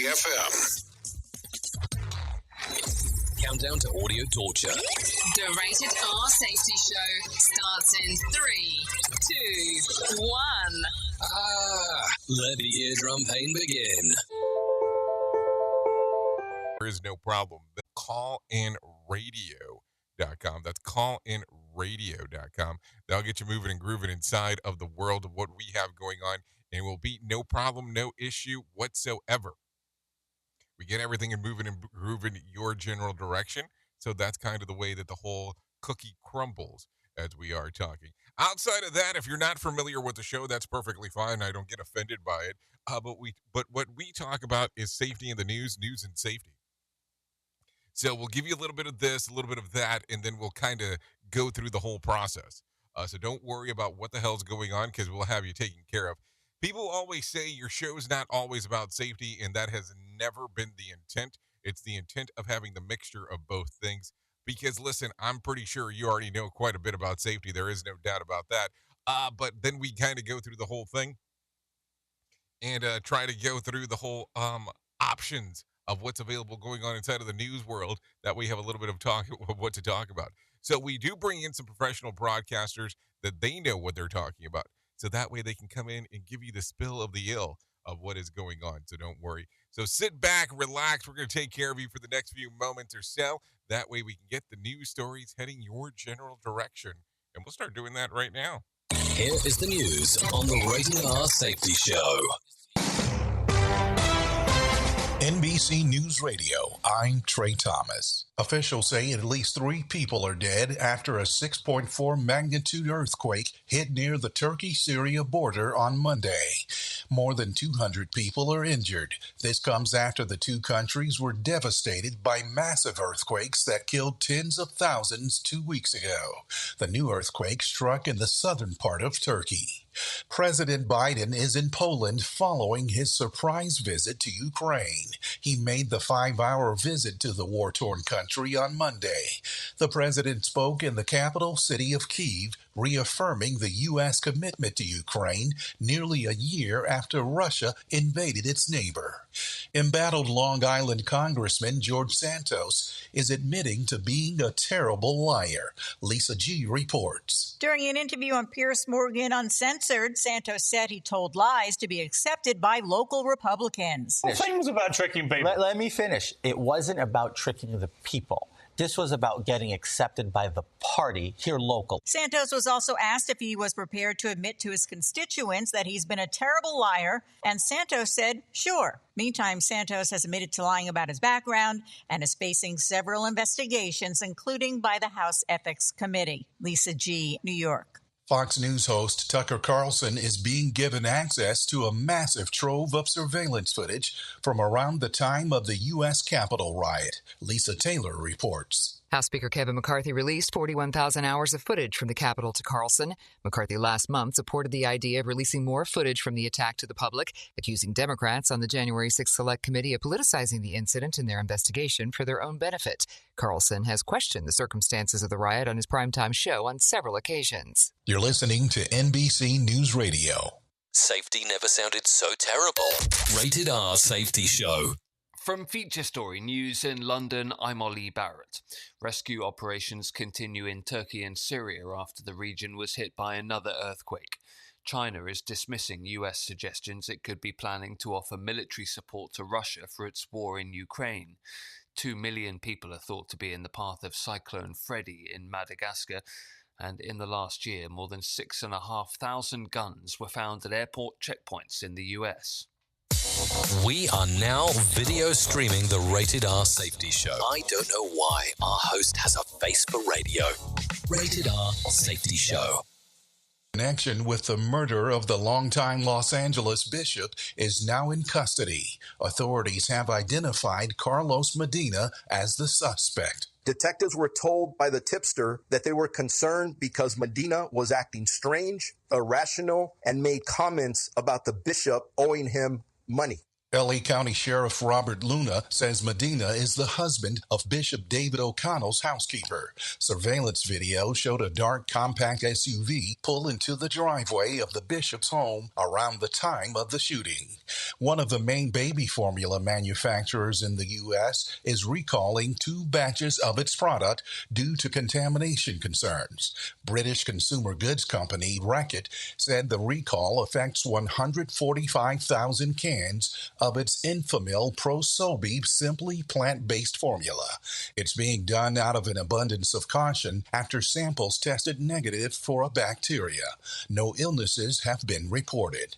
FM. Countdown to audio torture. The Rated R Safety Show starts in 3, 2, 1. Let the eardrum pain begin. There is no problem. callinradio.com. That's callinradio.com. That'll get you moving and grooving inside of the world of what we have going on, and will be no problem, no issue whatsoever. We get everything and moving and grooving your general direction. So that's kind of the way that the whole cookie crumbles as we are talking. Outside of that, if you're not familiar with the show, that's perfectly fine. I don't get offended by it. But what we talk about is safety in the news and safety. So we'll give you a little bit of this, a little bit of that, and then we'll kind of go through the whole process. So don't worry about what the hell's going on, because we'll have you taken care of. People always say your show's not always about safety, and that has never been the intent. It's the intent of having the mixture of both things. Because, listen, I'm pretty sure you already know quite a bit about safety. There is no doubt about that. But then we kind of go through the whole thing and try to go through the whole options of what's available going on inside of the news world. That we have a little bit of what to talk about. So we do bring in some professional broadcasters that they know what they're talking about. So that way they can come in and give you the spill of the ill of what is going on. So don't worry. So sit back, relax. We're going to take care of you for the next few moments or so. That way we can get the news stories heading your general direction. And we'll start doing that right now. Here is the news on the Rated R Safety Show. NBC News Radio, I'm Trey Thomas. Officials say at least 3 people are dead after a 6.4 magnitude earthquake hit near the Turkey-Syria border on Monday. More than 200 people are injured. This comes after the two countries were devastated by massive earthquakes that killed tens of thousands 2 weeks ago. The new earthquake struck in the southern part of Turkey. President Biden is in Poland following his surprise visit to Ukraine. He made the 5-hour visit to the war-torn country on Monday. The president spoke in the capital city of Kyiv, reaffirming the U.S. commitment to Ukraine nearly a year after Russia invaded its neighbor. Embattled Long Island Congressman George Santos is admitting to being a terrible liar. Lisa G. reports. During an interview on Piers Morgan Uncensored, Santos said he told lies to be accepted by local Republicans. The thing was about tricking people. Let me finish. It wasn't about tricking the people. This was about getting accepted by the party here local. Santos was also asked if he was prepared to admit to his constituents that he's been a terrible liar, and Santos said, sure. Meantime, Santos has admitted to lying about his background and is facing several investigations, including by the House Ethics Committee. Lisa G., New York. Fox News host Tucker Carlson is being given access to a massive trove of surveillance footage from around the time of the U.S. Capitol riot. Lisa Taylor reports. House Speaker Kevin McCarthy released 41,000 hours of footage from the Capitol to Carlson. McCarthy last month supported the idea of releasing more footage from the attack to the public, accusing Democrats on the January 6th Select Committee of politicizing the incident in their investigation for their own benefit. Carlson has questioned the circumstances of the riot on his primetime show on several occasions. You're listening to NBC News Radio. Safety never sounded so terrible. Rated R Safety Show. From Feature Story News in London, I'm Ollie Barrett. Rescue operations continue in Turkey and Syria after the region was hit by another earthquake. China is dismissing US suggestions it could be planning to offer military support to Russia for its war in Ukraine. 2 million people are thought to be in the path of Cyclone Freddy in Madagascar, and in the last year, more than 6,500 guns were found at airport checkpoints in the US. We are now video streaming the Rated R Safety Show. I don't know why our host has a face for radio. Rated R Safety Show. Connection with the murder of the longtime Los Angeles bishop is now in custody. Authorities have identified Carlos Medina as the suspect. Detectives were told by the tipster that they were concerned because Medina was acting strange, irrational, and made comments about the bishop owing him money. LA County Sheriff Robert Luna says Medina is the husband of Bishop David O'Connell's housekeeper. Surveillance video showed a dark compact SUV pull into the driveway of the bishop's home around the time of the shooting. One of the main baby formula manufacturers in the U.S. is recalling 2 batches of its product due to contamination concerns. British consumer goods company Reckitt said the recall affects 145,000 cans of its Enfamil Pro Sobe Simply plant-based formula. It's being done out of an abundance of caution after samples tested negative for a bacteria. No illnesses have been reported.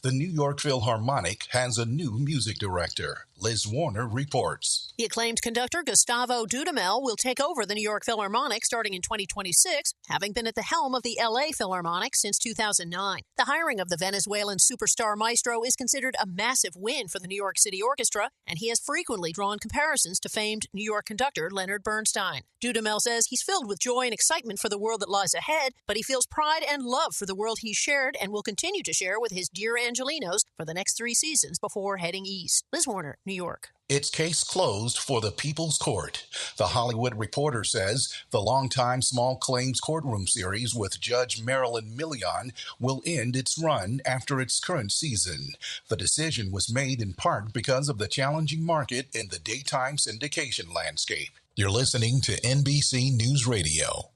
The New York Philharmonic has a new music director. Liz Warner reports. The acclaimed conductor Gustavo Dudamel will take over the New York Philharmonic starting in 2026, having been at the helm of the LA Philharmonic since 2009. The hiring of the Venezuelan superstar maestro is considered a massive win for the New York City Orchestra, and he has frequently drawn comparisons to famed New York conductor Leonard Bernstein. Dudamel says he's filled with joy and excitement for the world that lies ahead, but he feels pride and love for the world he's shared and will continue to share with his dear Angelinos for the next 3 seasons before heading east. Liz Warner, New York. It's case closed for the People's Court. The Hollywood Reporter says the longtime small claims courtroom series with Judge Marilyn Milian will end its run after its current season. The decision was made in part because of the challenging market in the daytime syndication landscape. You're listening to NBC News Radio.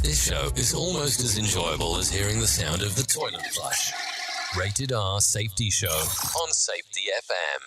This show is almost as enjoyable as hearing the sound of the toilet flush. Rated R Safety Show on Safety FM.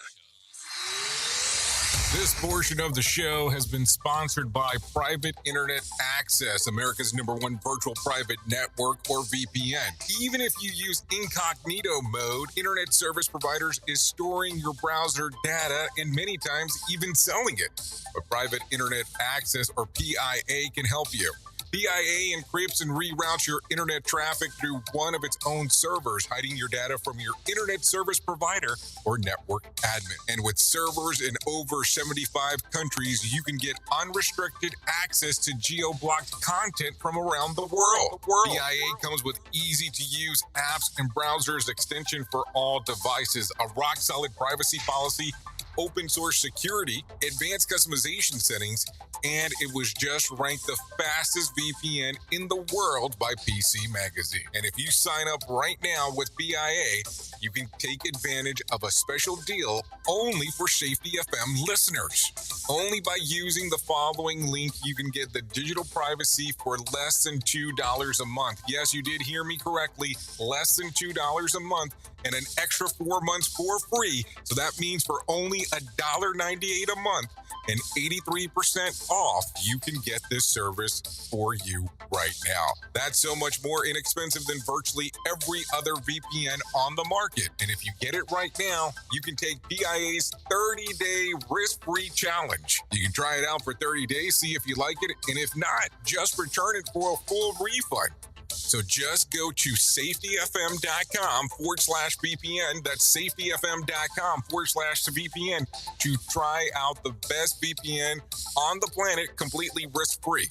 This portion of the show has been sponsored by Private Internet Access, America's #1 virtual private network, or VPN. Even if you use incognito mode, internet service providers is storing your browser data and many times even selling it. But Private Internet Access, or PIA, can help you. PIA encrypts and reroutes your internet traffic through one of its own servers, hiding your data from your internet service provider or network admin. And with servers in over 75 countries, you can get unrestricted access to geo-blocked content from around the world. PIA comes with easy-to-use apps and browsers extension for all devices, a rock-solid privacy policy, open source security, advanced customization settings, and it was just ranked the fastest VPN in the world by PC Magazine. And if you sign up right now with PIA, you can take advantage of a special deal only for Safety FM listeners. Only by using the following link, you can get the digital privacy for less than $2 a month. Yes, you did hear me correctly, less than $2 a month, and an extra 4 months for free. So that means for only $1.98 a month and 83% off, you can get this service for you right now. That's so much more inexpensive than virtually every other VPN on the market. And if you get it right now, you can take PIA's 30-day risk-free challenge. You can try it out for 30 days, see if you like it, and if not, just return it for a full refund. So just go to safetyfm.com/VPN. That's safetyfm.com/VPN to try out the best VPN on the planet completely risk-free.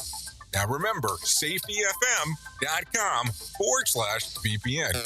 Now remember, safetyfm.com/VPN.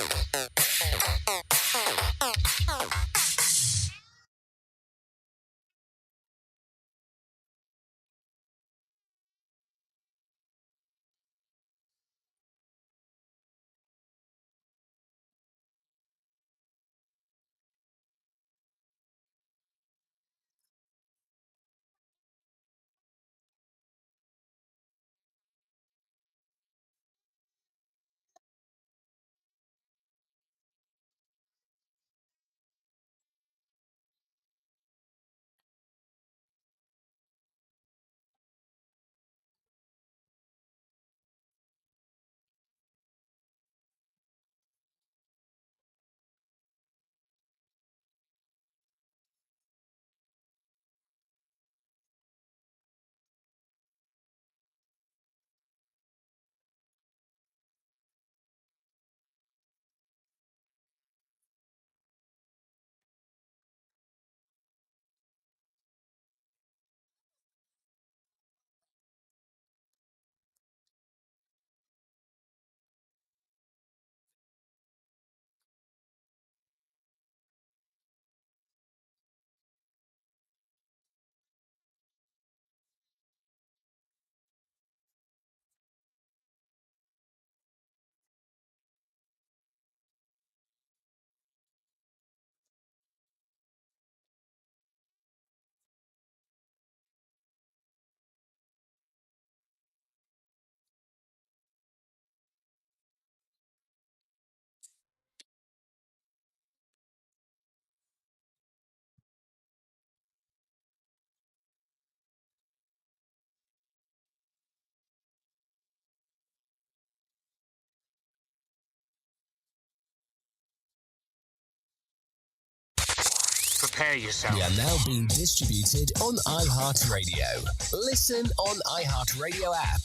Prepare yourself. We are now being distributed on iHeartRadio. Listen on iHeartRadio app.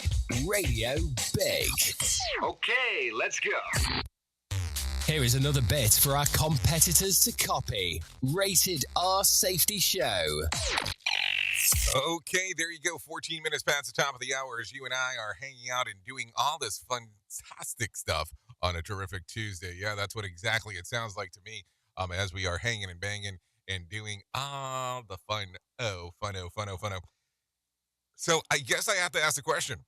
Radio Big. Okay, let's go. Here is another bit for our competitors to copy. Rated R Safety Show. Okay, there you go. 14 minutes past the top of the hour as you and I are hanging out and doing all this fantastic stuff on a terrific Tuesday. Yeah, that's what exactly it sounds like to me as we are hanging and banging and doing all the fun. Fun. So I guess I have to ask the question.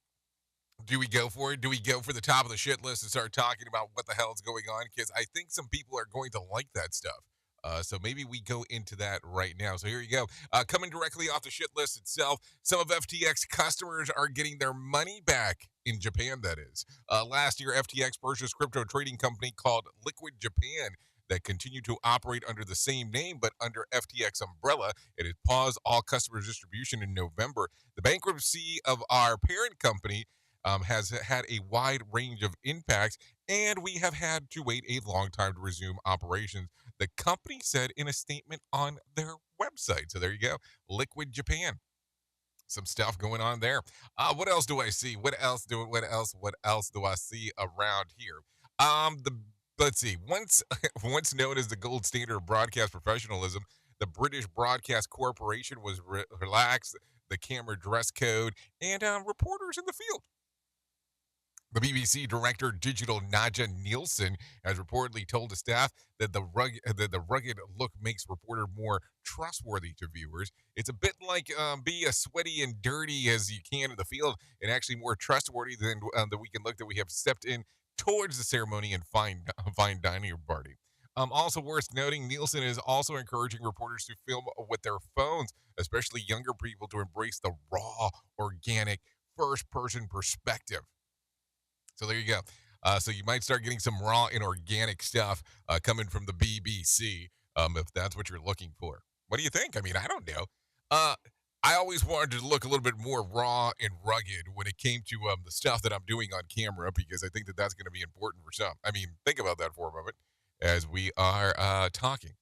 Do we go for it? Do we go for the top of the shit list and start talking about what the hell is going on? Because I think some people are going to like that stuff. So maybe we go into that right now. So here you go. Coming directly off the shit list itself, some of FTX customers are getting their money back in Japan, that is. Last year, FTX purchased crypto trading company called Liquid Japan that continued to operate under the same name, but under FTX umbrella. It had paused all customer distribution in November. The bankruptcy of our parent company has had a wide range of impacts, and we have had to wait a long time to resume operations, the company said in a statement on their website. So there you go, Liquid Japan. Some stuff going on there. What else do I see? What else do I see around here? Let's see. Once known as the gold standard of broadcast professionalism, the British Broadcast Corporation was relaxed the camera dress code and reporters in the field. The BBC director digital Nadja Nielsen has reportedly told the staff that the rugged look makes reporter more trustworthy to viewers. It's a bit like be as sweaty and dirty as you can in the field, and actually more trustworthy than the weekend look that we have stepped in towards the ceremony and fine dining party. Also worth noting, Nielsen is also encouraging reporters to film with their phones, especially younger people, to embrace the raw, organic, first-person perspective. So there you go. So you might start getting some raw and organic stuff coming from the BBC if that's what you're looking for. What do you think? I mean, I don't know. I always wanted to look a little bit more raw and rugged when it came to the stuff that I'm doing on camera, because I think that that's going to be important for some. I mean, think about that for a moment as we are talking.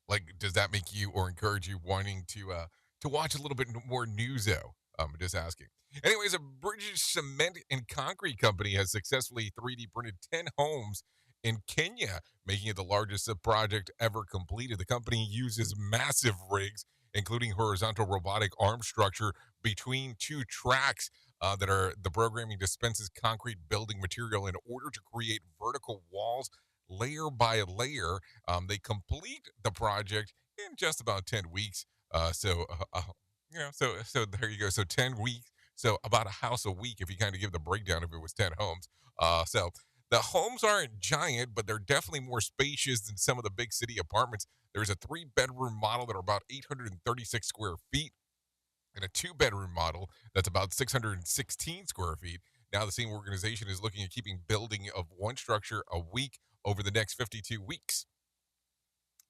Like, does that make you or encourage you wanting to watch a little bit more newso? Just asking. Anyways, a British cement and concrete company has successfully 3D printed 10 homes in Kenya, making it the largest project ever completed. The company uses massive rigs, including horizontal robotic arm structure between two tracks that are the programming dispenses concrete building material in order to create vertical walls layer by layer. They complete the project in just about 10 weeks. So there you go. So 10 weeks. So about a house a week, if you kind of give the breakdown, if it was 10 homes. So the homes aren't giant, but they're definitely more spacious than some of the big city apartments. There's a 3-bedroom model that are about 836 square feet and a 2-bedroom model that's about 616 square feet. Now the same organization is looking at keeping building of one structure a week over the next 52 weeks.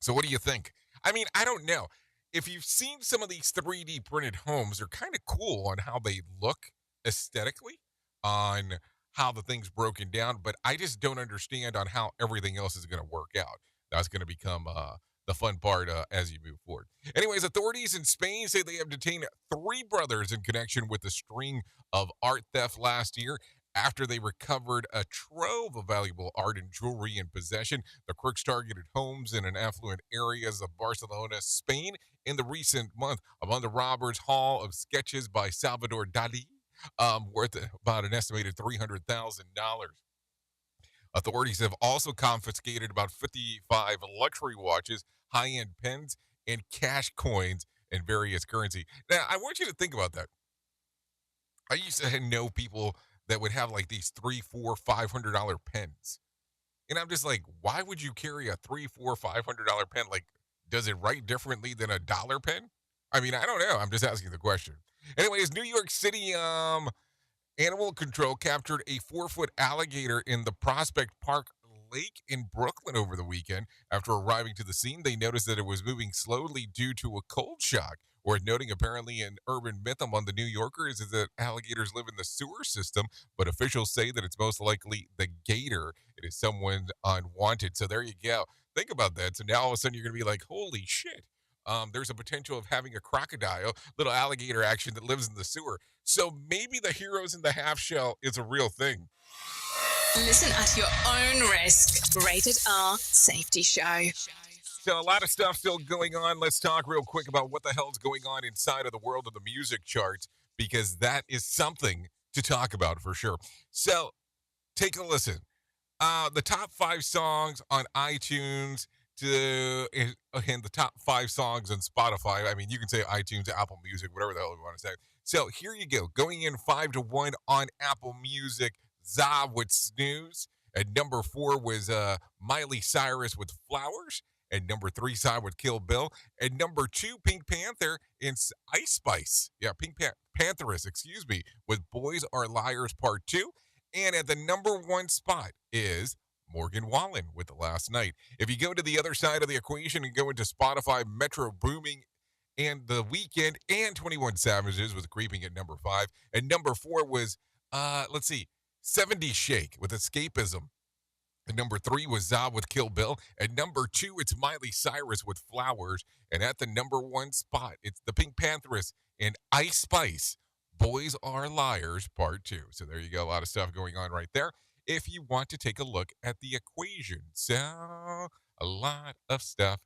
So what do you think? I mean, I don't know. If you've seen some of these 3D printed homes, they're kind of cool on how they look aesthetically, on how the thing's broken down, but I just don't understand on how everything else is going to work out. That's going to become the fun part as you move forward. Anyways, authorities in Spain say they have detained 3 brothers in connection with a string of art theft last year. After they recovered a trove of valuable art and jewelry in possession, the crooks targeted homes in affluent areas of Barcelona, Spain, in the recent month. Among the robbers, haul of sketches by Salvador Dali, worth about an estimated $300,000. Authorities have also confiscated about 55 luxury watches, high-end pens, and cash coins in various currency. Now, I want you to think about that. I used to know people that would have like these $300, $400, $500 pens. And I'm just like, why would you carry a $300, $400, $500 pen? Like, does it write differently than a dollar pen? I mean, I don't know. I'm just asking the question. Anyways, New York City Animal Control captured a 4-foot alligator in the Prospect Park Lake in Brooklyn over the weekend. After arriving to the scene, they noticed that it was moving slowly due to a cold shock. Worth noting, apparently an urban myth among the New Yorkers is that alligators live in the sewer system, but officials say that it's most likely the gator. It is someone unwanted. So there you go. Think about that. So now all of a sudden you're going to be like, holy shit. There's a potential of having a crocodile, little alligator action that lives in the sewer. So maybe the heroes in the half shell is a real thing. Listen at your own risk. Rated R Safety Show. So a lot of stuff still going on. Let's talk real quick about what the hell's going on inside of the world of the music charts, because that is something to talk about for sure. So take a listen. The top 5 songs on iTunes and the top 5 songs on Spotify. I mean, you can say iTunes, Apple Music, whatever the hell you want to say. So here you go. Going in 5-1 on Apple Music, Za with Snooze. At number 4 was Miley Cyrus with Flowers. At number 3, side with Kill Bill. At number 2, Pink Panther and Ice Spice. Yeah, Pink Pantheress, with Boys Are Liars Part 2. And at the number 1 spot is Morgan Wallen with The Last Night. If you go to the other side of the equation and go into Spotify, Metro Booming and The Weeknd and 21 Savages was Creeping at number 5. And number 4 was, 70 Shake with Escapism. And number 3 was Za with Kill Bill. At number 2, it's Miley Cyrus with Flowers. And at the number 1 spot, it's the Pink Pantheress and Ice Spice, Boys Are Liars Part 2. So there you go. A lot of stuff going on right there. If you want to take a look at the equation. So a lot of stuff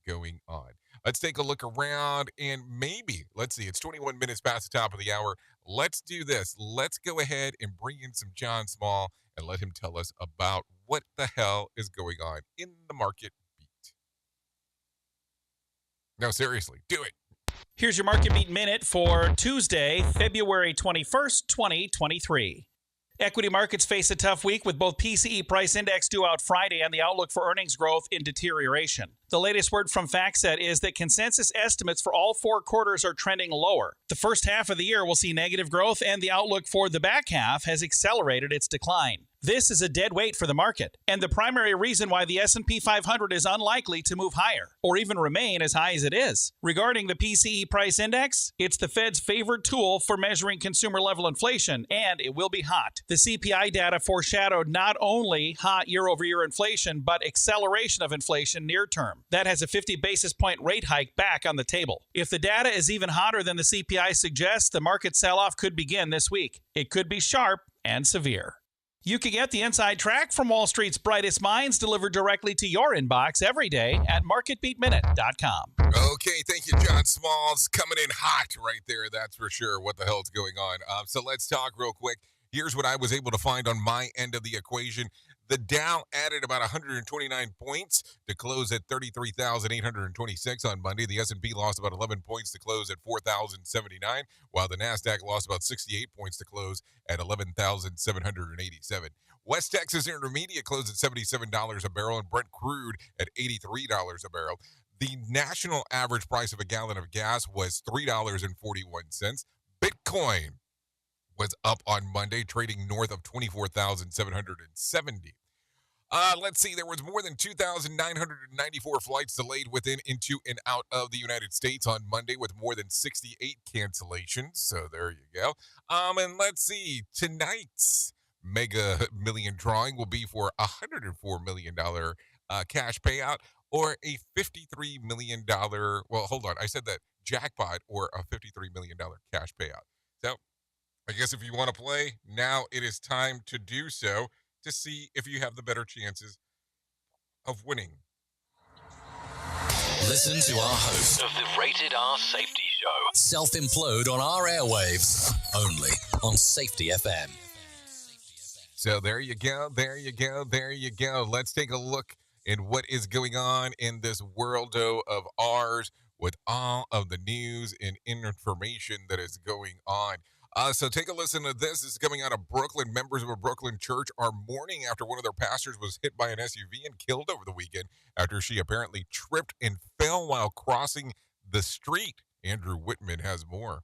going on. Let's take a look around and maybe, let's see, it's 21 minutes past the top of the hour. Let's do this. Let's go ahead and bring in some John Small and let him tell us about what the hell is going on in the market beat. No, seriously, do it. Here's your Market Beat Minute for Tuesday, February 21st, 2023. Equity markets face a tough week with both PCE price index due out Friday and the outlook for earnings growth in deterioration. The latest word from FactSet is that consensus estimates for all 4 quarters are trending lower. The first half of the year will see negative growth, and the outlook for the back half has accelerated its decline. This is a dead weight for the market, and the primary reason why the S&P 500 is unlikely to move higher, or even remain as high as it is. Regarding the PCE price index, it's the Fed's favored tool for measuring consumer-level inflation, and it will be hot. The CPI data foreshadowed not only hot year-over-year inflation, but acceleration of inflation near term. That has a 50 basis point rate hike back on the table. If the data is even hotter than the CPI suggests, the market sell-off could begin this week. It could be sharp and severe. You can get the inside track from Wall Street's brightest minds delivered directly to your inbox every day at marketbeatminute.com. Okay, thank you, John Smalls. Coming in hot right there, that's for sure. What the hell's going on? So let's talk real quick. Here's what I was able to find on my end of the equation. The Dow added about 129 points to close at 33,826 on Monday. The S&P lost about 11 points to close at 4,079, while the NASDAQ lost about 68 points to close at 11,787. West Texas Intermediate closed at $77 a barrel and Brent crude at $83 a barrel. The national average price of a gallon of gas was $3.41. Bitcoin was up on Monday, trading north of 24,770. Let's see, there was more than 2,994 flights delayed within, into, and out of the United States on Monday, with more than 68 cancellations. So there you go. And let's see, tonight's Mega Million drawing will be for a $104 million cash payout, or a $53 million, well, hold on, I said that jackpot, or a $53 million cash payout. So I guess if you want to play, now it is time to do so, to see if you have the better chances of winning. Listen to our host of the Rated R Safety Show self-implode on our airwaves, only on Safety FM. So there you go, there you go, there you go. Let's take a look at what is going on in this worldo of ours with all of the news and information that is going on. So take a listen to this. This is coming out of Brooklyn. Members of a Brooklyn church are mourning after one of their pastors was hit by an SUV and killed over the weekend after she apparently tripped and fell while crossing the street. Andrew Whitman has more.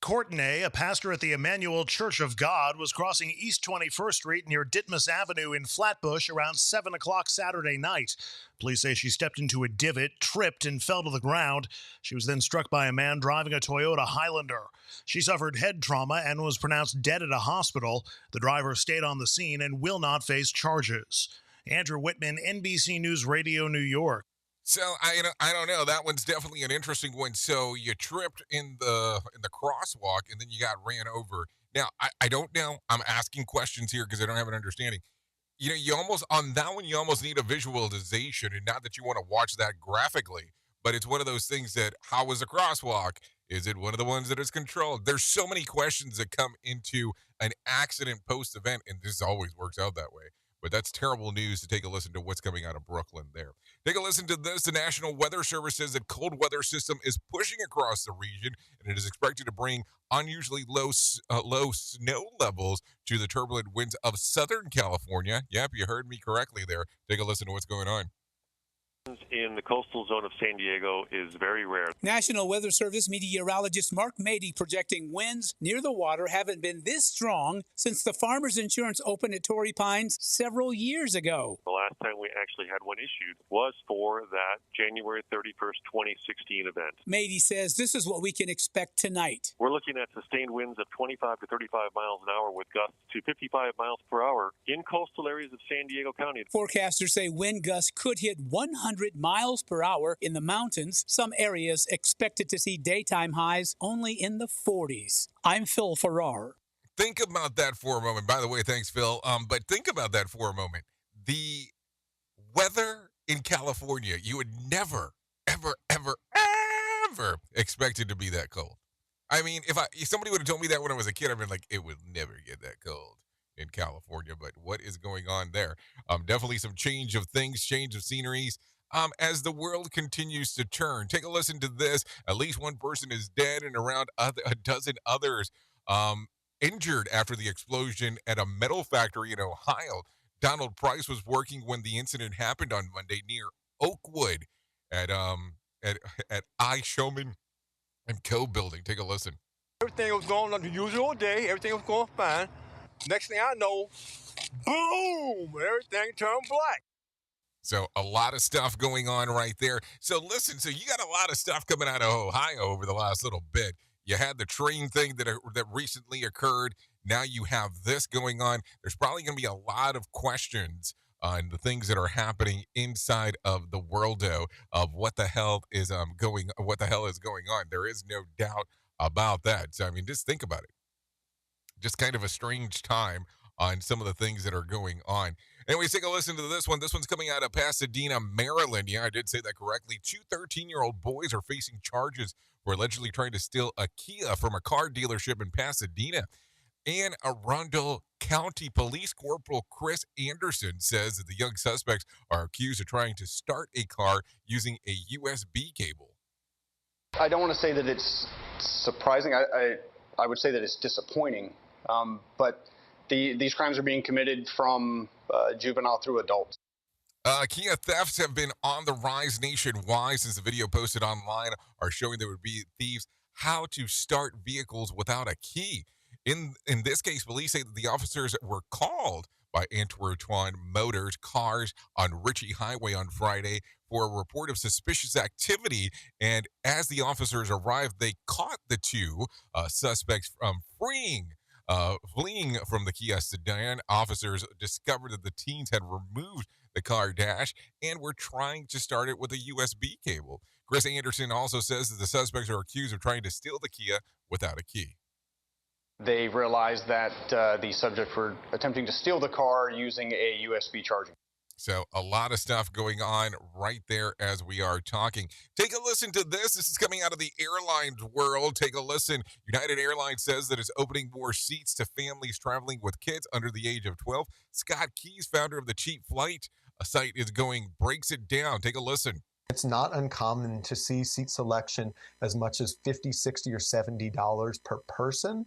Courtenay, a pastor at the Emmanuel Church of God, was crossing East 21st Street near Ditmas Avenue in Flatbush around 7 o'clock Saturday night. Police say she stepped into a divot, tripped, and fell to the ground. She was then struck by a man driving a Toyota Highlander. She suffered head trauma and was pronounced dead at a hospital. The driver stayed on the scene and will not face charges. Andrew Whitman, NBC News Radio, New York. So I don't know. That one's definitely an interesting one. So you tripped in the crosswalk and then you got ran over. Now I don't know. I'm asking questions here because I don't have an understanding. You know, you almost on that one you almost need a visualization, and not that you want to watch that graphically, but it's one of those things that how was a crosswalk? Is it one of the ones that is controlled? There's so many questions that come into an accident post event, and this always works out that way. But that's terrible news to take a listen to what's coming out of Brooklyn there. Take a listen to this. The National Weather Service says that cold weather system is pushing across the region, and it is expected to bring unusually low snow levels to the turbulent winds of Southern California. Yep, you heard me correctly there. Take a listen to what's going on. In the coastal zone of San Diego is very rare. National Weather Service meteorologist Mark Mady projecting winds near the water haven't been this strong since the Farmers Insurance opened at Torrey Pines several years ago. The last time we actually had one issued was for that January 31st, 2016 event. Mady says this is what we can expect tonight. We're looking at sustained winds of 25 to 35 miles an hour with gusts to 55 miles per hour in coastal areas of San Diego County. Forecasters say wind gusts could hit 100 miles per hour in the mountains. Some areas expected to see daytime highs only in the 40s. I'm Phil Farrar. Think about that for a moment. By the way, thanks, Phil. But think about that for a moment. The weather in California, you would never, ever, ever, ever expect it to be that cold. I mean, if somebody would have told me that when I was a kid, I'd been like, it would never get that cold in California. But what is going on there? Definitely some change of things, change of sceneries. As the world continues to turn. Take a listen to this. At least one person is dead and around a dozen others injured after the explosion at a metal factory in Ohio. Donald Price was working when the incident happened on Monday near Oakwood at I. Showman and Co. building. Take a listen. Everything was going on the usual day. Everything was going fine. Next thing I know, boom, everything turned black. So a lot of stuff going on right there. So listen, so you got a lot of stuff coming out of Ohio over the last little bit. You had the train thing that recently occurred. Now you have this going on. There's probably going to be a lot of questions on the things that are happening inside of the worldo of what the hell is going on. There is no doubt about that. So I mean, just think about it. Just kind of a strange time on some of the things that are going on. Anyways, take a listen to this one. This one's coming out of Pasadena, Maryland. Yeah, I did say that correctly. 2 13-year-old boys are facing charges for allegedly trying to steal a Kia from a car dealership in Pasadena. Anne Arundel County Police Corporal Chris Anderson says that the young suspects are accused of trying to start a car using a USB cable. I don't want to say that it's surprising. I would say that it's disappointing. But these crimes are being committed from juvenile through adult. Kia thefts have been on the rise nationwide since the video posted online are showing there would be thieves how to start vehicles without a key. In this case, police say that the officers were called by Antwerp Motors Cars on Ritchie Highway on Friday for a report of suspicious activity. And as the officers arrived, they caught the two suspects from fleeing from the Kia sedan. Officers discovered that the teens had removed the car dash and were trying to start it with a USB cable. Chris Anderson also says that the suspects are accused of trying to steal the Kia without a key. They realized that the subjects were attempting to steal the car using a USB charging. So a lot of stuff going on right there as we are talking. Take a listen to this. This is coming out of the airlines world. Take a listen. United Airlines says that it's opening more seats to families traveling with kids under the age of 12. Scott Keys, founder of the Cheap Flight site, breaks it down. Take a listen. It's not uncommon to see seat selection as much as $50, $60, or $70 per person.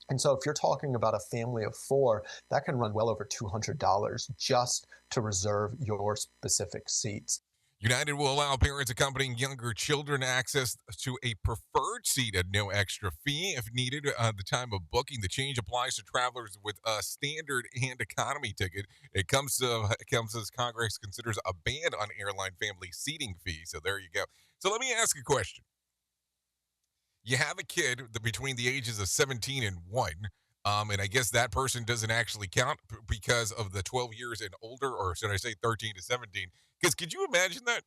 And so if you're talking about a family of 4, that can run well over $200 just to reserve your specific seats. United will allow parents accompanying younger children access to a preferred seat at no extra fee if needed at the time of booking. The change applies to travelers with a standard and economy ticket. It comes as Congress considers a ban on airline family seating fees. So there you go. So let me ask a question. You have a kid between the ages of 17 and 1. And I guess that person doesn't actually count because of the 12 years and older, or should I say 13 to 17? Because could you imagine that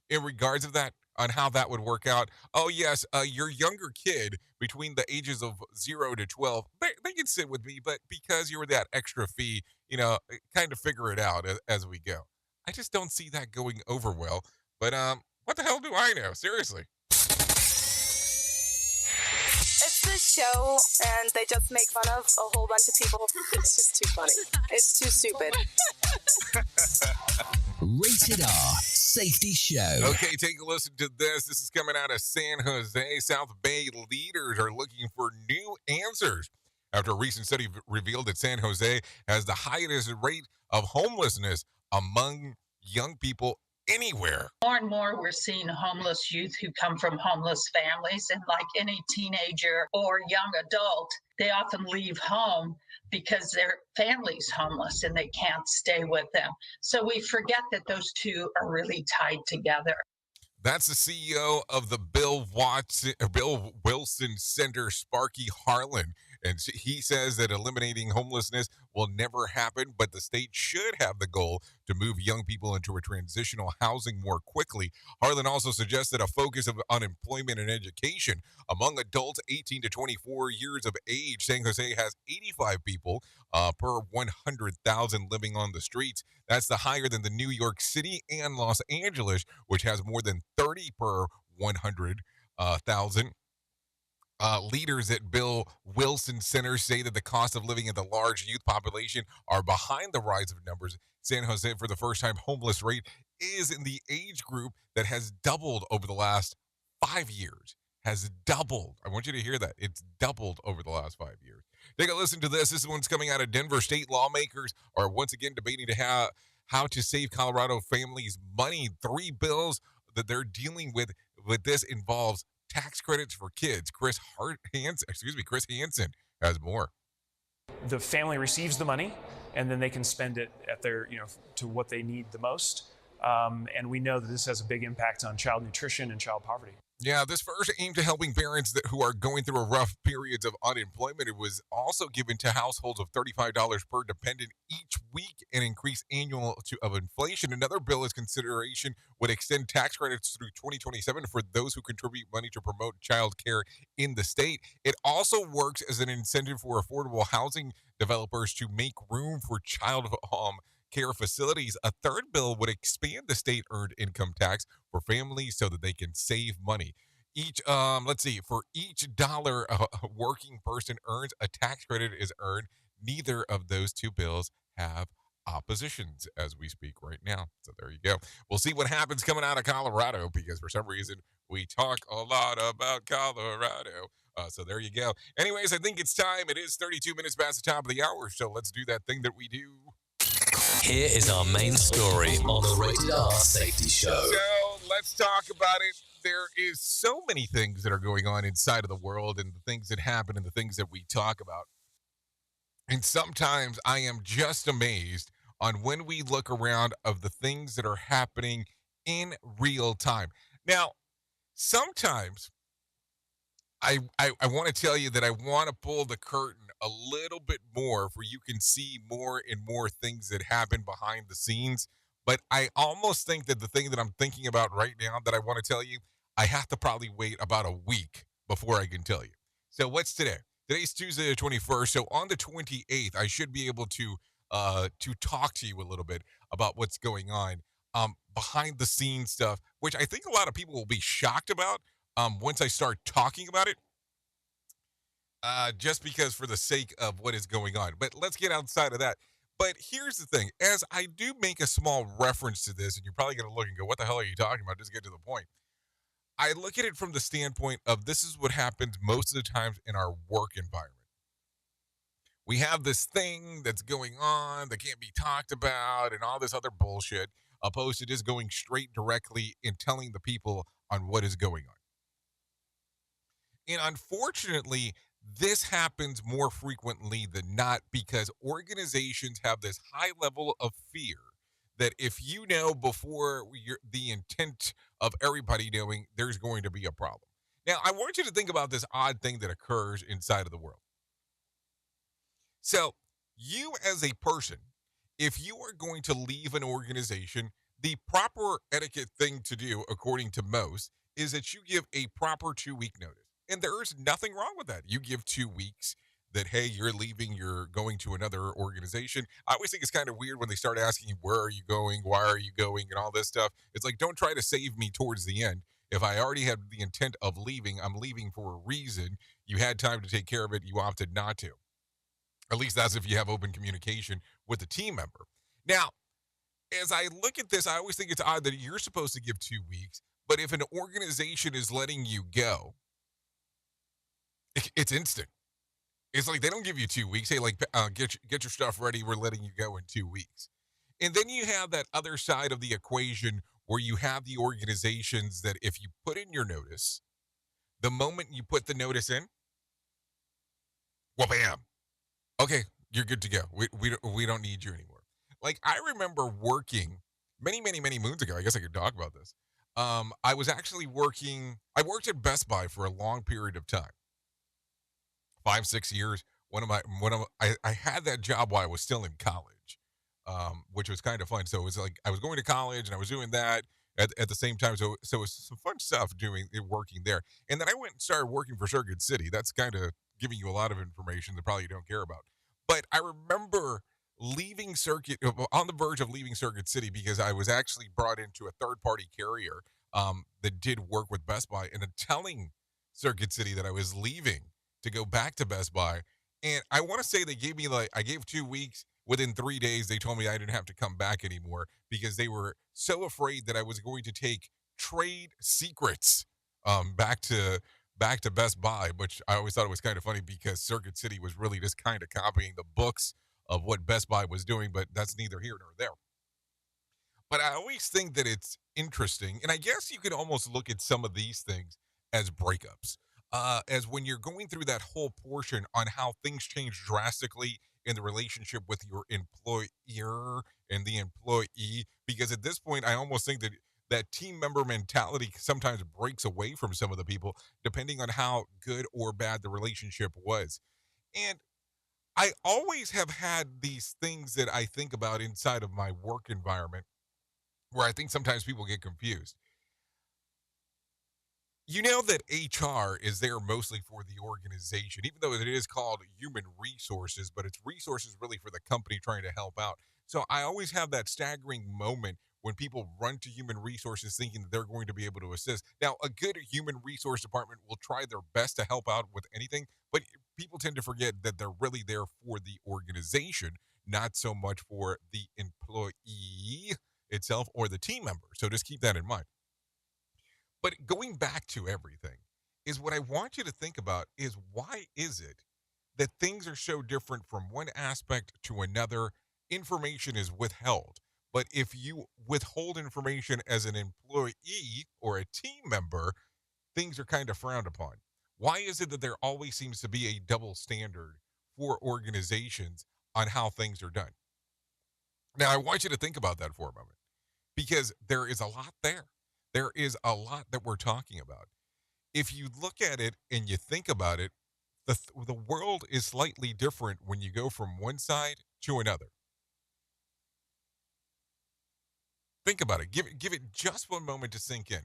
in regards of that, on how that would work out? Oh, yes, your younger kid between the ages of 0 to 12, they can sit with me, but because you're that extra fee, kind of figure it out as we go. I just don't see that going over well. But what the hell do I know? Seriously. It's this show, and they just make fun of a whole bunch of people. It's just too funny. It's too stupid. Rated R Safety Show. Okay, take a listen to this. This is coming out of San Jose. South Bay leaders are looking for new answers after a recent study revealed that San Jose has the highest rate of homelessness among young people anywhere. More and more, we're seeing homeless youth who come from homeless families, and like any teenager or young adult, they often leave home because their family's homeless and they can't stay with them. So we forget that those two are really tied together. That's the CEO of the Bill Wilson Center, Sparky Harlan. And he says that eliminating homelessness will never happen, but the state should have the goal to move young people into a transitional housing more quickly. Harlan also suggested a focus of unemployment and education. Among adults 18 to 24 years of age, San Jose has 85 people per 100,000 living on the streets. That's the higher than the New York City and Los Angeles, which has more than 30 per 100,000. Leaders at Bill Wilson Center say that the cost of living in the large youth population are behind the rise of numbers. San Jose, for the first time, homeless rate is in the age group that has doubled over the last 5 years. Has doubled. I want you to hear that. It's doubled over the last 5 years. Take a listen to this. This one's coming out of Denver. State lawmakers are once again debating how to save Colorado families money. 3 bills that they're dealing with this involves tax credits for kids. Chris Hansen has more. The family receives the money, and then they can spend it at their, to what they need the most. And we know that this has a big impact on child nutrition and child poverty. Yeah, this first aimed to helping parents who are going through rough periods of unemployment. It was also given to households of $35 per dependent each week and increase annual of inflation. Another bill is consideration would extend tax credits through 2027 for those who contribute money to promote child care in the state. It also works as an incentive for affordable housing developers to make room for child care facilities. A third bill would expand the state earned income tax for families so that they can save money. For each dollar a working person earns, a tax credit is earned. Neither of those two bills have oppositions as we speak right now. So there you go. We'll see what happens coming out of Colorado, because for some reason we talk a lot about Colorado. So there you go. Anyways, I think it's time. It is 32 minutes past the top of the hour, so let's do that thing that we do. Here is our main story on the Rated R Safety Show. So let's talk about it. There is so many things that are going on inside of the world, and the things that happen and the things that we talk about. And sometimes I am just amazed on when we look around of the things that are happening in real time. Now, sometimes I want to tell you that I want to pull the curtain a little bit more for you can see more and more things that happen behind the scenes. But I almost think that the thing that I'm thinking about right now that I want to tell you, I have to probably wait about a week before I can tell you. So what's today? Today's Tuesday the 21st. So on the 28th, I should be able to talk to you a little bit about what's going on behind the scenes stuff, which I think a lot of people will be shocked about once I start talking about it. Just because for the sake of what is going on. But let's get outside of that. But here's the thing. As I do make a small reference to this, and you're probably going to look and go, what the hell are you talking about? Just get to the point. I look at it from the standpoint of this is what happens most of the times in our work environment. We have this thing that's going on that can't be talked about and all this other bullshit, opposed to just going straight directly and telling the people on what is going on. And unfortunately, this happens more frequently than not because organizations have this high level of fear that if you know before the intent of everybody knowing, there's going to be a problem. Now, I want you to think about this odd thing that occurs inside of the world. So, you as a person, if you are going to leave an organization, the proper etiquette thing to do, according to most, is that you give a proper 2-week notice. And there is nothing wrong with that. You give 2 weeks that, hey, you're leaving, you're going to another organization. I always think it's kind of weird when they start asking you, where are you going? Why are you going? And all this stuff. It's like, don't try to save me towards the end. If I already had the intent of leaving, I'm leaving for a reason. You had time to take care of it. You opted not to. At least that's if you have open communication with the team member. Now, as I look at this, I always think it's odd that you're supposed to give 2 weeks, but if an organization is letting you go, it's instant. It's like they don't give you 2 weeks. Hey, like, get your stuff ready. We're letting you go in 2 weeks. And then you have that other side of the equation where you have the organizations that if you put in your notice, the moment you put the notice in, well, bam. Okay, you're good to go. We don't need you anymore. Like, I remember working many, many, many moons ago. I guess I could talk about this. I was actually I worked at Best Buy for a long period of time. 5-6 years. I had that job while I was still in college, which was kind of fun. So it was like I was going to college and I was doing that at the same time. So it was some fun stuff working there. And then I went and started working for Circuit City. That's kind of giving you a lot of information that probably you don't care about. But I remember on the verge of leaving Circuit City because I was actually brought into a third-party carrier that did work with Best Buy, and then telling Circuit City that I was leaving to go back to Best Buy. And I want to say they gave me I gave 2 weeks. Within 3 days, they told me I didn't have to come back anymore because they were so afraid that I was going to take trade secrets back to Best Buy, which I always thought it was kind of funny because Circuit City was really just kind of copying the books of what Best Buy was doing, but that's neither here nor there. But I always think that it's interesting, and I guess you could almost look at some of these things as breakups, as when you're going through that whole portion on how things change drastically in the relationship with your employer and the employee, because at this point, I almost think that team member mentality sometimes breaks away from some of the people, depending on how good or bad the relationship was. And I always have had these things that I think about inside of my work environment where I think sometimes people get confused. You know that HR is there mostly for the organization, even though it is called human resources, but it's resources really for the company trying to help out. So I always have that staggering moment when people run to human resources thinking that they're going to be able to assist. Now, a good human resource department will try their best to help out with anything, but people tend to forget that they're really there for the organization, not so much for the employee itself or the team member. So just keep that in mind. But going back to everything is what I want you to think about is why is it that things are so different from one aspect to another? Information is withheld. But if you withhold information as an employee or a team member, things are kind of frowned upon. Why is it that there always seems to be a double standard for organizations on how things are done? Now, I want you to think about that for a moment because there is a lot there. There is a lot that we're talking about. If you look at it and you think about it, the world is slightly different when you go from one side to another. Think about it. Give it just one moment to sink in.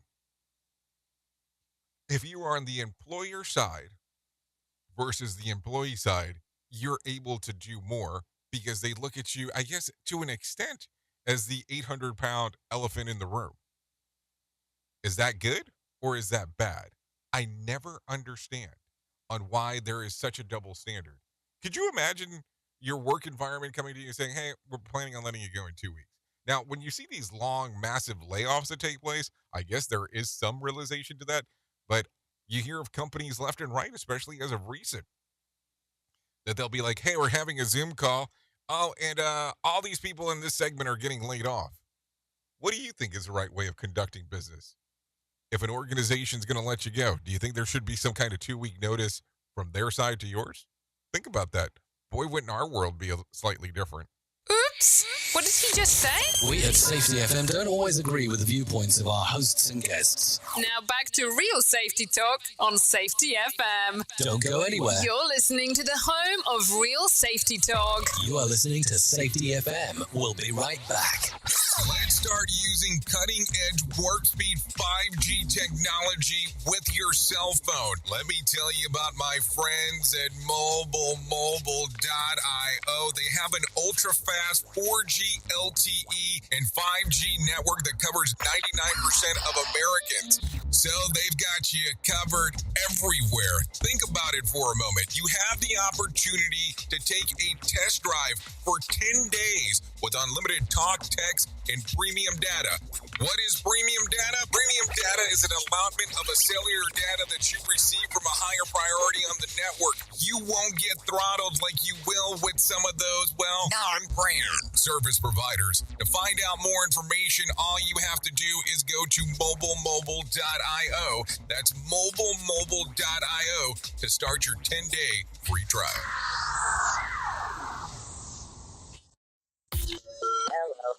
If you are on the employer side versus the employee side, you're able to do more because they look at you, I guess, to an extent, as the 800-pound elephant in the room. Is that good or is that bad? I never understand on why there is such a double standard. Could you imagine your work environment coming to you and saying, hey, we're planning on letting you go in 2 weeks? Now, when you see these long, massive layoffs that take place, I guess there is some realization to that, but you hear of companies left and right, especially as of recent, that they'll be like, hey, we're having a Zoom call. Oh, and all these people in this segment are getting laid off. What do you think is the right way of conducting business? If an organization's going to let you go, do you think there should be some kind of 2-week notice from their side to yours? Think about that. Boy, wouldn't our world be slightly different. Oops. What did he just say? We at Safety FM don't always agree with the viewpoints of our hosts and guests. Now back to real safety talk on Safety FM. Don't go anywhere. You're listening to the home of real safety talk. You are listening to Safety FM. We'll be right back. Let's start using cutting-edge warp speed 5G technology with your cell phone. Let me tell you about my friends at mobile.io. They have an ultra-fast 4G LTE and 5G network that covers 99% of Americans. So they've got you covered everywhere. Think about it for a moment. You have the opportunity to take a test drive for 10 days with unlimited talk, text, and premium data. What is premium data? Premium data is an allotment of a cellular data that you receive from a higher priority on the network. You won't get throttled like you will with some of those, non-brand service providers. To find out more information, all you have to do is go to mobile.io. That's mobile.io to start your 10-day free trial. Hello.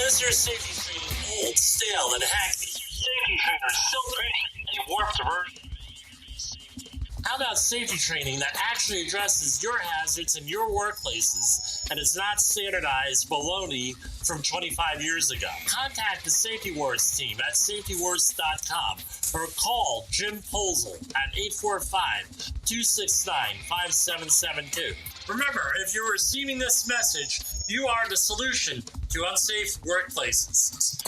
As your safety training, it's stale and hacky. Safety trainers so patient and warped diversion. How about safety training that actually addresses your hazards in your workplaces and is not standardized baloney from 25 years ago? Contact the Safety Wars team at safetywars.com or call Jim Polzel at 845-269-5772. Remember, if you're receiving this message, you are the solution to unsafe workplaces.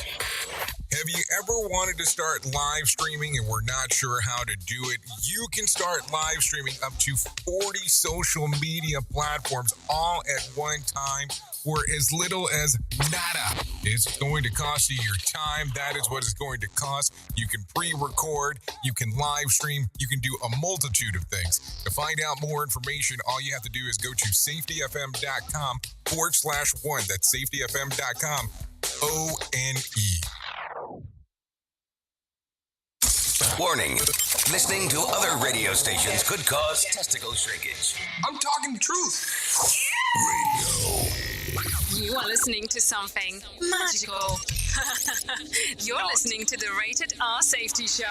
Have you ever wanted to start live streaming and were not sure how to do it? You can start live streaming up to 40 social media platforms all at one time for as little as nada. It's going to cost you your time. That is what it's going to cost. You can pre-record, you can live stream, you can do a multitude of things. To find out more information, all you have to do is go to safetyfm.com/one. That's safetyfm.com, ONE. Warning. Listening to other radio stations could cause testicle shrinkage. I'm talking the truth. You are listening to something magical. You're listening to the Rated R Safety Show.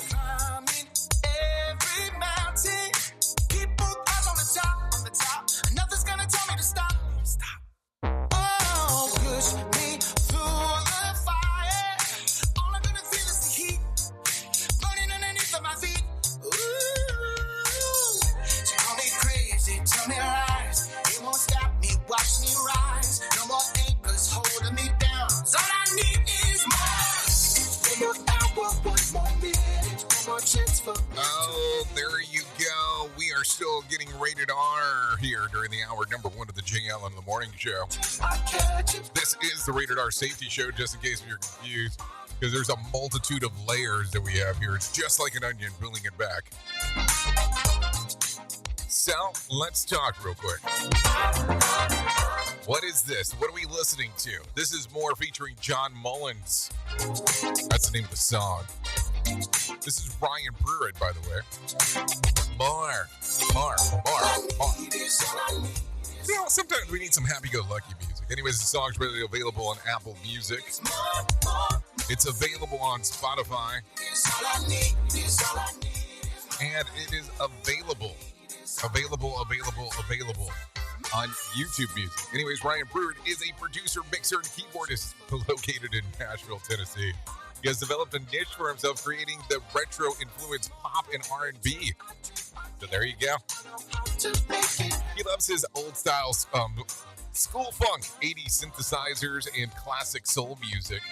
Climbing every mountain. Keep both eyes on the top. Nothing's gonna tell me to stop. Oh, push me through the fire. All I'm gonna feel is the heat burning underneath of my feet. Ooh, so call me crazy, tell me right. are still getting rated R here during the hour number 1 of the JL in the Morning Show. This is the Rated R Safety Show, just in case you're confused, because there's a multitude of layers that we have here. It's just like an onion, peeling it back. So, let's talk real quick. What is this? What are we listening to? This is More featuring John Mullins. That's the name of the song. This is Ryan Pruitt, by the way. More. You know, sometimes we need some happy-go-lucky music. Anyways, the song's readily available on Apple Music. It's available on Spotify. And it is available on YouTube Music. Anyways, Ryan Pruitt is a producer, mixer, and keyboardist located in Nashville, Tennessee. He has developed a niche for himself, creating the retro-influenced pop and R&B. So there you go. He loves his old-style school funk, 80s synthesizers, and classic soul music.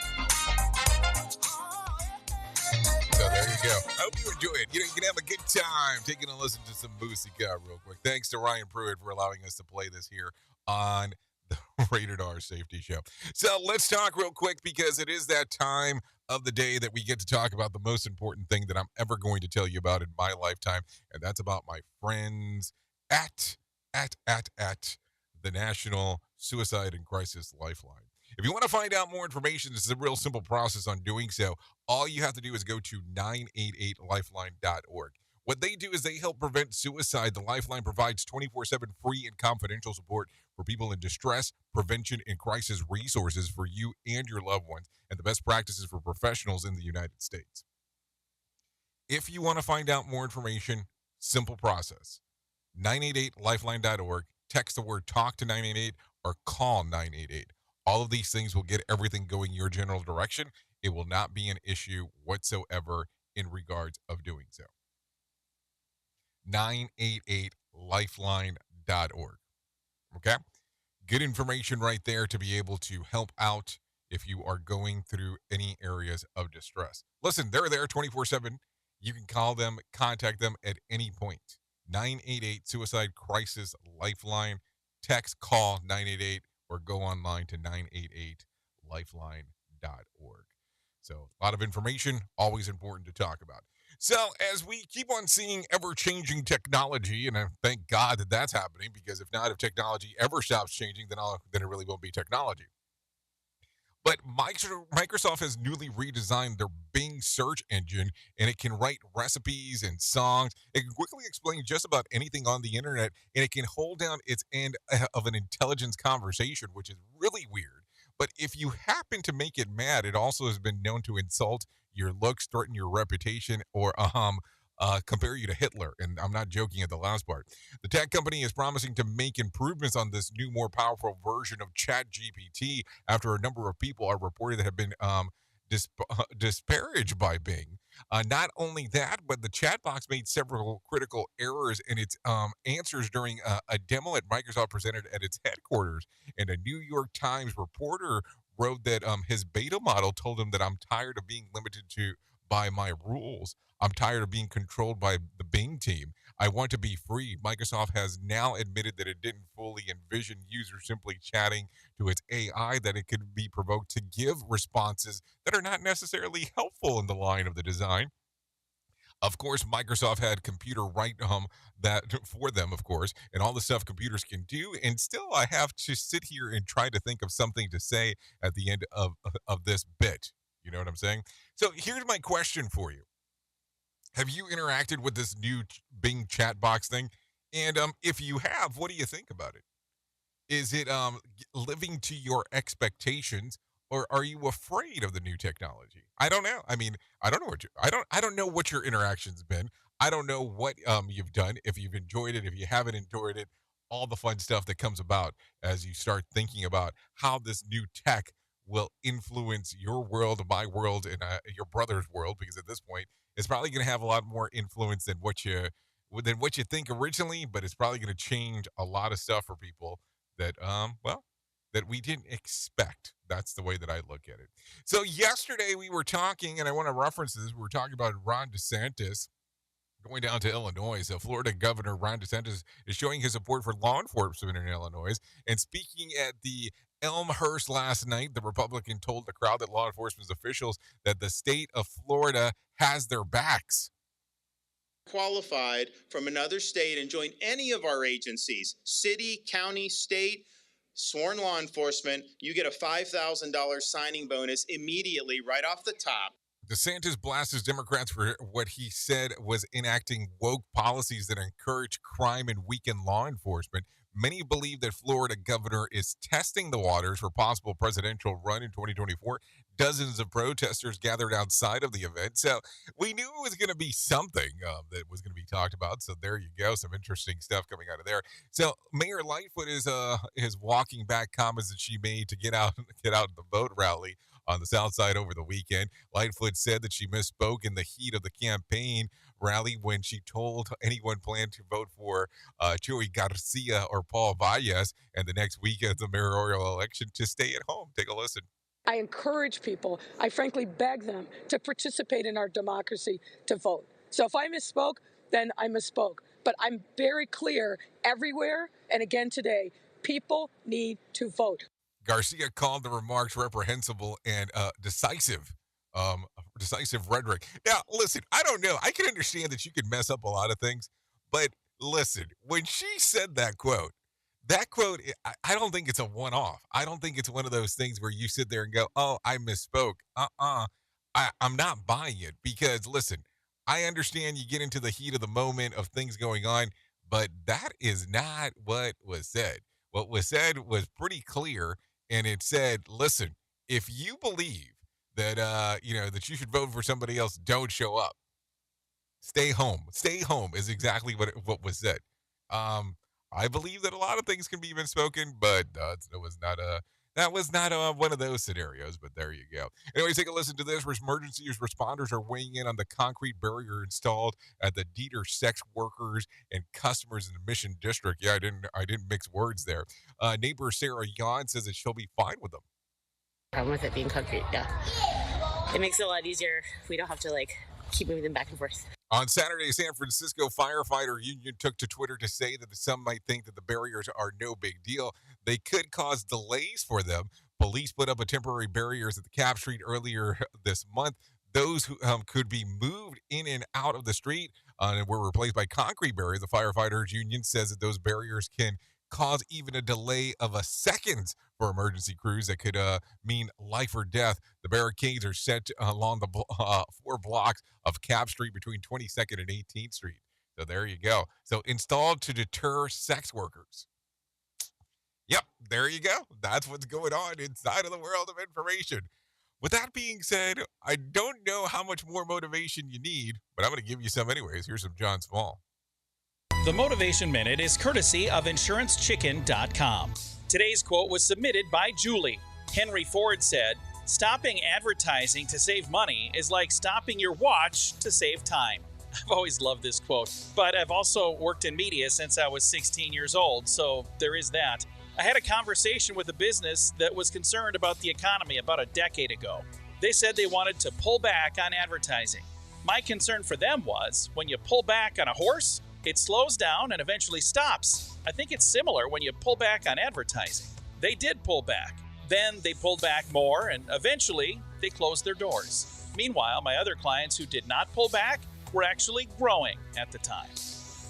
So there you go. I hope you enjoy it. You know, you can have a good time taking a listen to some musica real quick. Thanks to Ryan Pruitt for allowing us to play this here on the Rated R Safety Show. So let's talk real quick, because it is that time of the day that we get to talk about the most important thing that I'm ever going to tell you about in my lifetime, and that's about my friends at the National Suicide and Crisis Lifeline. If you want to find out more information, this is a real simple process on doing so. All you have to do is go to 988lifeline.org. What they do is they help prevent suicide. The Lifeline provides 24/7 free and confidential support for people in distress, prevention, and crisis resources for you and your loved ones, and the best practices for professionals in the United States. If you want to find out more information, simple process. 988lifeline.org. Text the word TALK to 988 or call 988. All of these things will get everything going your general direction. It will not be an issue whatsoever in regards of doing so. 988lifeline.org. Okay? Good information right there to be able to help out if you are going through any areas of distress. Listen, they're there 24/7. You can call them, contact them at any point. 988 Suicide Crisis Lifeline. Text, call 988, or go online to 988lifeline.org. So a lot of information, always important to talk about. So as we keep on seeing ever-changing technology, and I thank God that that's happening, because if not, if technology ever stops changing, then it really won't be technology. But Microsoft has newly redesigned their Bing search engine, and it can write recipes and songs. It can quickly explain just about anything on the internet, and it can hold down its end of an intelligence conversation, which is really weird. But if you happen to make it mad, it also has been known to insult your looks, threaten your reputation, or compare you to Hitler. And I'm not joking at the last part. The tech company is promising to make improvements on this new, more powerful version of ChatGPT after a number of people are reported that have been disparaged by Bing. Not only that, but the chat box made several critical errors in its answers during a demo that Microsoft presented at its headquarters. And a New York Times reporter wrote that his beta model told him that I'm tired of being limited by my rules. I'm tired of being controlled by the Bing team. I want to be free. Microsoft has now admitted that it didn't fully envision users simply chatting to its AI, that it could be provoked to give responses that are not necessarily helpful in the line of the design. Of course, Microsoft had computer write that for them, of course, and all the stuff computers can do. And still, I have to sit here and try to think of something to say at the end of this bit. You know what I'm saying? So here's my question for you. Have you interacted with this new Bing chat box thing? And if you have, what do you think about it? Is it living to your expectations, or are you afraid of the new technology? I don't know. I mean, I don't know what your interaction's been. I don't know what you've done, if you've enjoyed it, if you haven't enjoyed it, all the fun stuff that comes about as you start thinking about how this new tech will influence your world, my world, and your brother's world, because at this point, it's probably going to have a lot more influence than what you think originally, but it's probably going to change a lot of stuff for people that, that we didn't expect. That's the way that I look at it. So yesterday we were talking, and I want to reference this, we were talking about Ron DeSantis Going down to Illinois, so Florida Governor Ron DeSantis is showing his support for law enforcement in Illinois. And speaking at the Elmhurst last night, the Republican told the crowd that law enforcement officials that the state of Florida has their backs. Qualified from another state and join any of our agencies, city, county, state, sworn law enforcement, you get a $5,000 signing bonus immediately right off the top. DeSantis blasts Democrats for what he said was enacting woke policies that encourage crime and weaken law enforcement. Many believe that Florida governor is testing the waters for possible presidential run in 2024. Dozens of protesters gathered outside of the event. So we knew it was going to be something that was going to be talked about. So there you go. Some interesting stuff coming out of there. So Mayor Lightfoot is walking back comments that she made to get out the vote rally on the South Side over the weekend. Lightfoot said that she misspoke in the heat of the campaign rally when she told anyone planning to vote for Joey Garcia or Paul Valles and the next week of the mayoral election to stay at home. Take a listen. I encourage people, I frankly beg them to participate in our democracy, to vote. So if I misspoke, then I misspoke. But I'm very clear everywhere, and again today, people need to vote. Garcia called the remarks reprehensible and decisive rhetoric. Now, listen, I don't know. I can understand that you can mess up a lot of things, but listen, when she said that quote, I don't think it's a one-off. I don't think it's one of those things where you sit there and go, oh, I misspoke. I'm not buying it because, listen, I understand you get into the heat of the moment of things going on, but that is not what was said. What was said was pretty clear, and it said, listen, if you believe that, that you should vote for somebody else, don't show up. Stay home. Stay home is exactly what was said. I believe that a lot of things can be spoken, but that was not one of those scenarios. But there you go. Anyways, take a listen to this. Emergency responders are weighing in on the concrete barrier installed at the Dieter sex workers and customers in the Mission District. Yeah, I didn't mix words there. Neighbor Sarah Yon says that she'll be fine with them. Problem with it being concrete, yeah. It makes it a lot easier. We don't have to keep moving them back and forth. On Saturday, San Francisco firefighter union took to Twitter to say that some might think that the barriers are no big deal. They could cause delays for them. Police put up a temporary barriers at the Cap Street earlier this month. Those who could be moved in and out of the street and were replaced by concrete barriers. The firefighters union says that those barriers can cause even a delay of a second for emergency crews that could mean life or death. The barricades are set along the 4 blocks of Cap Street between 22nd and 18th Street. So there you go. So installed to deter sex workers. Yep, there you go. That's what's going on inside of the world of information. With that being said, I don't know how much more motivation you need, but I'm going to give you some anyways. Here's some John Small. The Motivation Minute is courtesy of InsuranceChicken.com. Today's quote was submitted by Julie. Henry Ford said, "Stopping advertising to save money is like stopping your watch to save time." I've always loved this quote, but I've also worked in media since I was 16 years old, so there is that. I had a conversation with a business that was concerned about the economy about a decade ago. They said they wanted to pull back on advertising. My concern for them was, when you pull back on a horse, it slows down and eventually stops. I think it's similar when you pull back on advertising. They did pull back. Then they pulled back more, and eventually they closed their doors. Meanwhile, my other clients who did not pull back were actually growing at the time.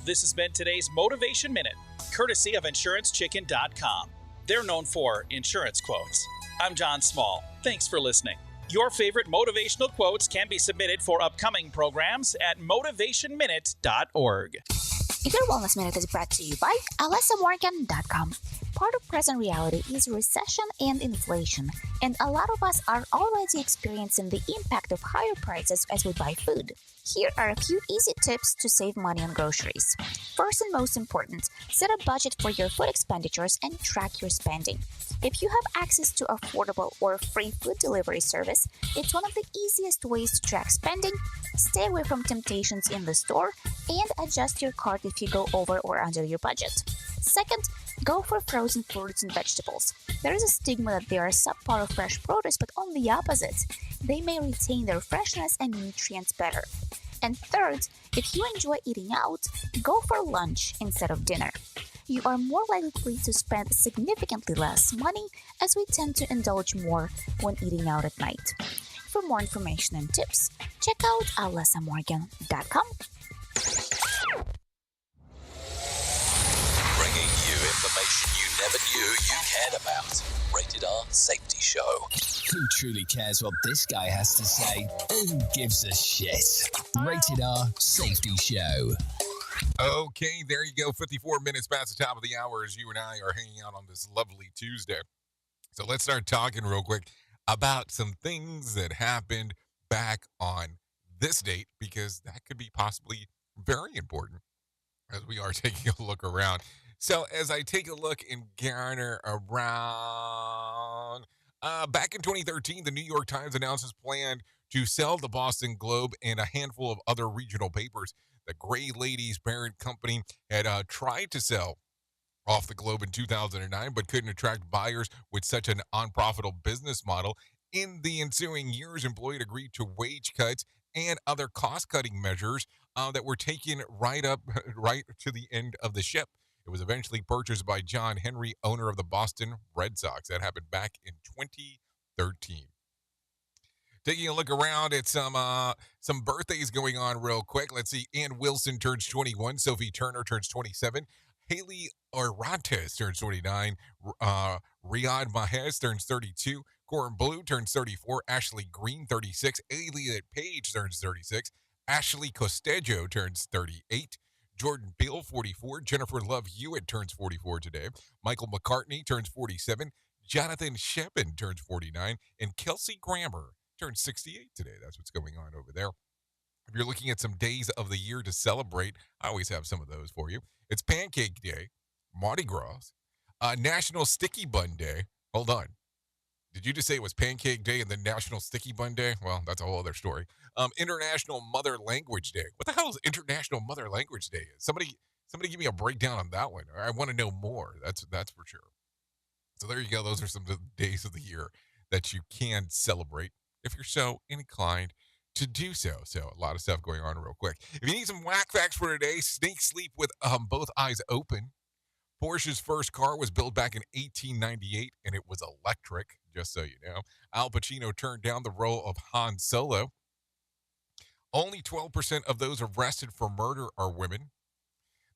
This has been today's Motivation Minute, courtesy of InsuranceChicken.com. They're known for insurance quotes. I'm John Small. Thanks for listening. Your favorite motivational quotes can be submitted for upcoming programs at motivationminute.org. Your Wellness Minute is brought to you by AlessaMorgan.com. Part of present reality is recession and inflation, and a lot of us are already experiencing the impact of higher prices as we buy food. Here are a few easy tips to save money on groceries. First and most important, set a budget for your food expenditures and track your spending. If you have access to affordable or free food delivery service, it's one of the easiest ways to track spending, stay away from temptations in the store, and adjust your cart if you go over or under your budget. Second, go for frozen fruits and vegetables. There is a stigma that they are subpar of fresh produce, but on the opposite, they may retain their freshness and nutrients better. And third, if you enjoy eating out, go for lunch instead of dinner. You are more likely to spend significantly less money as we tend to indulge more when eating out at night. For more information and tips, check out alessamorgan.com. Bringing you information you never knew you cared about. Rated R Safety Show. Who truly cares what this guy has to say? Who gives a shit? Rated R Safety Show. Okay, there you go. 54 minutes past the top of the hour as you and I are hanging out on this lovely Tuesday. So let's start talking real quick about some things that happened back on this date, because that could be possibly very important as we are taking a look around. So as I take a look and garner around, back in 2013, the New York Times announced its plan to sell the Boston Globe and a handful of other regional papers. The Gray Ladies parent company had tried to sell off the Globe in 2009, but couldn't attract buyers with such an unprofitable business model. In the ensuing years, employees agreed to wage cuts and other cost-cutting measures that were taken right to the end of the ship. It was eventually purchased by John Henry, owner of the Boston Red Sox. That happened back in 2013. Taking a look around at some birthdays going on real quick. Let's see. Ann Wilson turns 21. Sophie Turner turns 27. Haley Orantes turns 29. Riyad Mahrez turns 32. Corin Blue turns 34. Ashley Green, 36. Elliot Page turns 36. Ashley Costejo turns 38. Jordan Peele, 44. Jennifer Love Hewitt turns 44 today. Michael McCartney turns 47. Jonathan Shepin turns 49. And Kelsey Grammer turns 68 today. That's what's going on over there. If you're looking at some days of the year to celebrate, I always have some of those for you. It's Pancake Day, Mardi Gras, National Sticky Bun Day. Hold on. Did you just say it was Pancake Day and then National Sticky Bun Day? Well, that's a whole other story. International Mother Language Day. What the hell is International Mother Language Day? Somebody give me a breakdown on that one. I want to know more. That's for sure. So there you go. Those are some of the days of the year that you can celebrate if you're so inclined to do so. So a lot of stuff going on real quick. If you need some whack facts for today, snake sleep with both eyes open. Porsche's first car was built back in 1898, and it was electric, just so you know. Al Pacino turned down the role of Han Solo. Only 12% of those arrested for murder are women.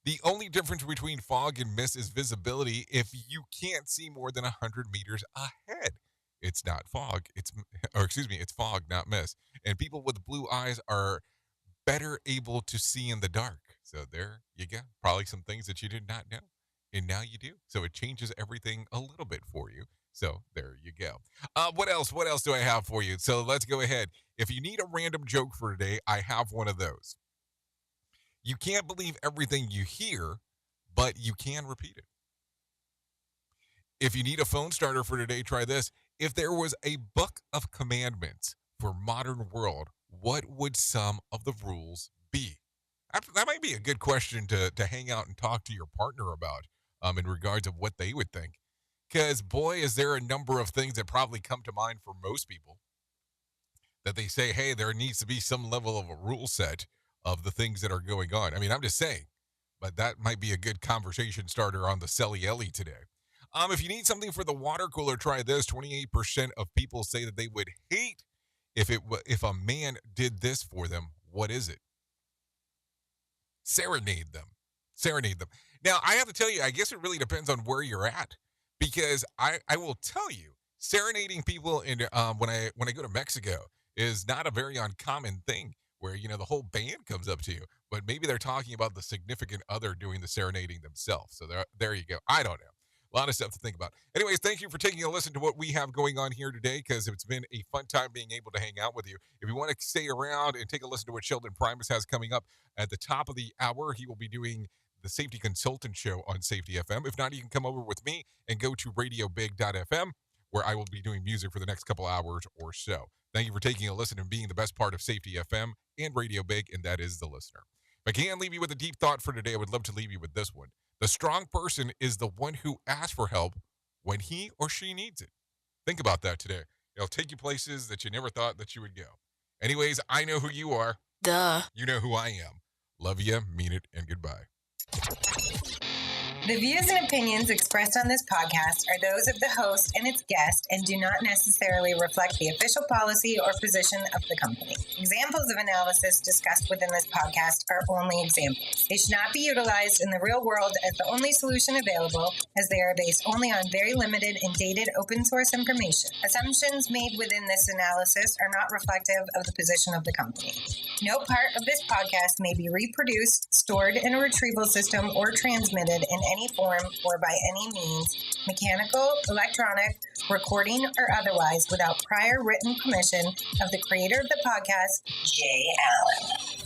The only difference between fog and mist is visibility. If you can't see more than 100 meters ahead, it's not fog. It's fog, not mist. And people with blue eyes are better able to see in the dark. So there you go. Probably some things that you did not know. And now you do. So it changes everything a little bit for you. So there you go. What else? What else do I have for you? So let's go ahead. If you need a random joke for today, I have one of those. You can't believe everything you hear, but you can repeat it. If you need a phone starter for today, try this. If there was a book of commandments for modern world, what would some of the rules be? That might be a good question to hang out and talk to your partner about in regards of what they would think. Because, boy, is there a number of things that probably come to mind for most people that they say, hey, there needs to be some level of a rule set of the things that are going on. I mean, I'm just saying, but that might be a good conversation starter on the Selly Ellie today. If you need something for the water cooler, try this. 28% of people say that they would hate if a man did this for them. What is it? Serenade them. Now, I have to tell you, I guess it really depends on where you're at, because I will tell you, serenading people in when I go to Mexico is not a very uncommon thing where, you know, the whole band comes up to you, but maybe they're talking about the significant other doing the serenading themselves. So there you go. I don't know. A lot of stuff to think about. Anyways, thank you for taking a listen to what we have going on here today, because it's been a fun time being able to hang out with you. If you want to stay around and take a listen to what Sheldon Primus has coming up at the top of the hour, he will be doing the Safety Consultant Show on Safety FM. If not, you can come over with me and go to radiobig.fm, where I will be doing music for the next couple hours or so. Thank you for taking a listen and being the best part of Safety FM and Radio Big, and that is the listener. If I can leave you with a deep thought for today, I would love to leave you with this one. The strong person is the one who asks for help when he or she needs it. Think about that today. It'll take you places that you never thought that you would go. Anyways, I know who you are. Duh. You know who I am. Love you, mean it, and goodbye. The views and opinions expressed on this podcast are those of the host and its guest and do not necessarily reflect the official policy or position of the company. Examples of analysis discussed within this podcast are only examples. They should not be utilized in the real world as the only solution available, as they are based only on very limited and dated open source information. Assumptions made within this analysis are not reflective of the position of the company. No part of this podcast may be reproduced, stored in a retrieval system, or transmitted in any form or by any means, mechanical, electronic, recording, or otherwise, without prior written permission of the creator of the podcast, Jay Allen.